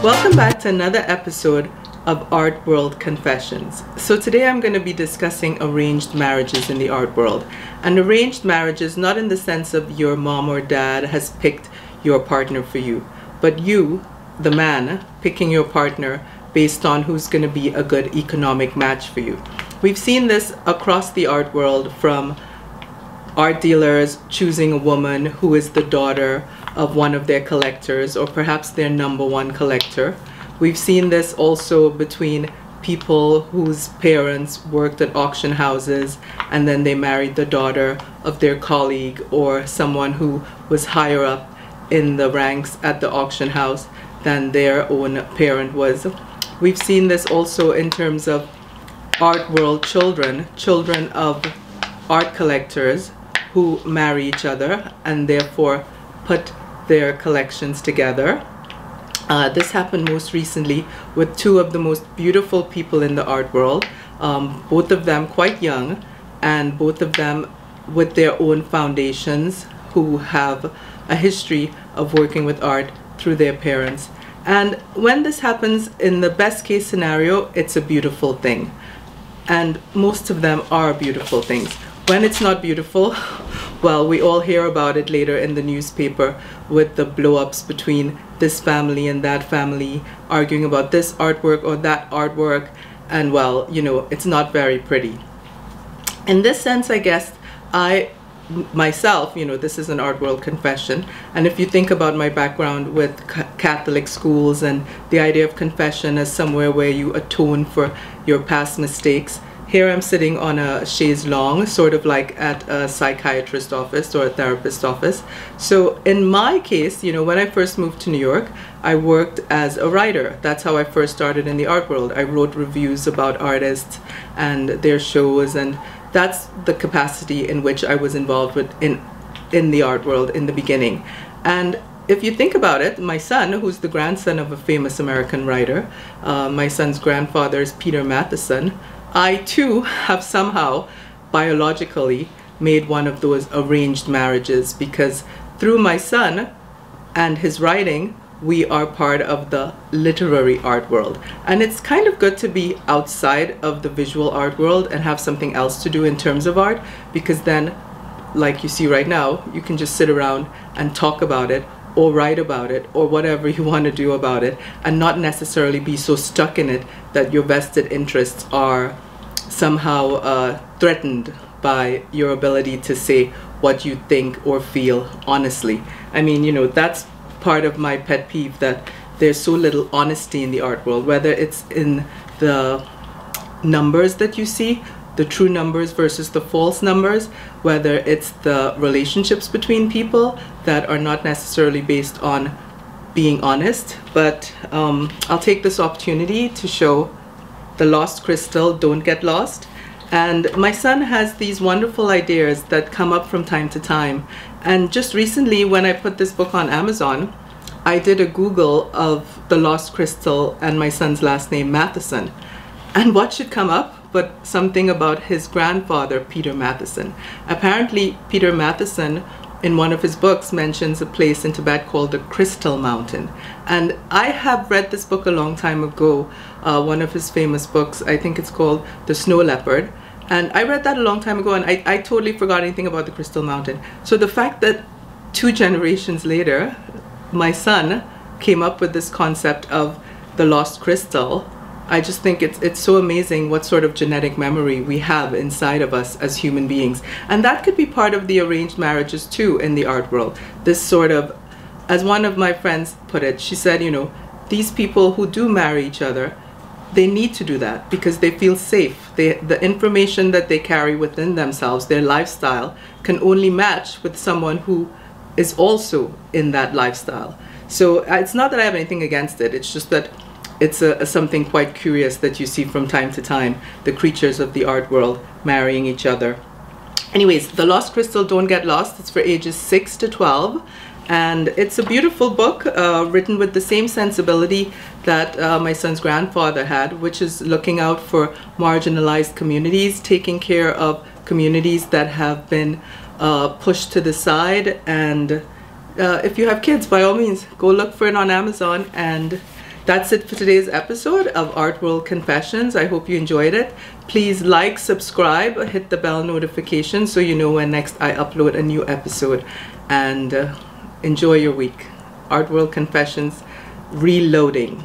Welcome back to another episode of Art World Confessions. So today I'm going to be discussing arranged marriages in the art world. And arranged marriages not in the sense of your mom or dad has picked your partner for you, but you, the man, picking your partner based on who's going to be a good economic match for you. We've seen this across the art world, from art dealers choosing a woman who is the daughter of one of their collectors or perhaps their #1 collector. We've seen this also between people whose parents worked at auction houses and then they married the daughter of their colleague or someone who was higher up in the ranks at the auction house than their own parent was. We've seen this also in terms of art world children of art collectors who marry each other and therefore put their collections together. This happened most recently with two of the most beautiful people in the art world, both of them quite young and both of them with their own foundations, who have a history of working with art through their parents. And when this happens, in the best case scenario, it's a beautiful thing. And most of them are beautiful things. When it's not beautiful, well, we all hear about it later in the newspaper with the blow-ups between this family and that family, arguing about this artwork or that artwork, and well, you know, it's not very pretty. In this sense, I guess, myself, you know, this is an art world confession, and if you think about my background with Catholic schools and the idea of confession as somewhere where you atone for your past mistakes, here I'm sitting on a chaise longue, sort of like at a psychiatrist's office or a therapist's office. So in my case, you know, when I first moved to New York, I worked as a writer. That's how I first started in the art world. I wrote reviews about artists and their shows, and that's the capacity in which I was involved with in the art world in the beginning. And if you think about it, my son, who's the grandson of a famous American writer, my son's grandfather is Peter Matheson. I too have somehow biologically made one of those arranged marriages, because through my son and his writing, we are part of the literary art world. And it's kind of good to be outside of the visual art world and have something else to do in terms of art, because then, like you see right now, you can just sit around and talk about it or write about it or whatever you want to do about it, and not necessarily be so stuck in it that your vested interests are somehow threatened by your ability to say what you think or feel honestly. I mean, you know, that's part of my pet peeve, that there's so little honesty in the art world, whether it's in the numbers that you see, the true numbers versus the false numbers, whether it's the relationships between people that are not necessarily based on being honest. But I'll take this opportunity to show the lost crystal, Don't Get Lost. And my son has these wonderful ideas that come up from time to time. And just recently, when I put this book on Amazon, I did a Google of the lost crystal and my son's last name, Matheson. And what should come up but something about his grandfather, Peter Matheson. Apparently, Peter Matheson, in one of his books, mentions a place in Tibet called the Crystal Mountain. And I have read this book a long time ago, one of his famous books. I think it's called The Snow Leopard. And I read that a long time ago, and I totally forgot anything about the Crystal Mountain. So the fact that 2 generations later, my son came up with this concept of the lost crystal, I just think it's so amazing what sort of genetic memory we have inside of us as human beings. And that could be part of the arranged marriages too in the art world. This sort of, as one of my friends put it, she said, you know, these people who do marry each other, they need to do that because they feel safe. The information that they carry within themselves, their lifestyle, can only match with someone who is also in that lifestyle. So it's not that I have anything against it, it's just that it's something quite curious that you see from time to time, the creatures of the art world marrying each other. Anyways, The Lost Crystal, Don't Get Lost. It's for ages 6 to 12. And it's a beautiful book written with the same sensibility that my son's grandfather had, which is looking out for marginalized communities, taking care of communities that have been pushed to the side. And if you have kids, by all means, go look for it on Amazon and That's it for today's episode of Art World Confessions. I hope you enjoyed it. Please like, subscribe, hit the bell notification so you know when next I upload a new episode. And enjoy your week. Art World Confessions reloading.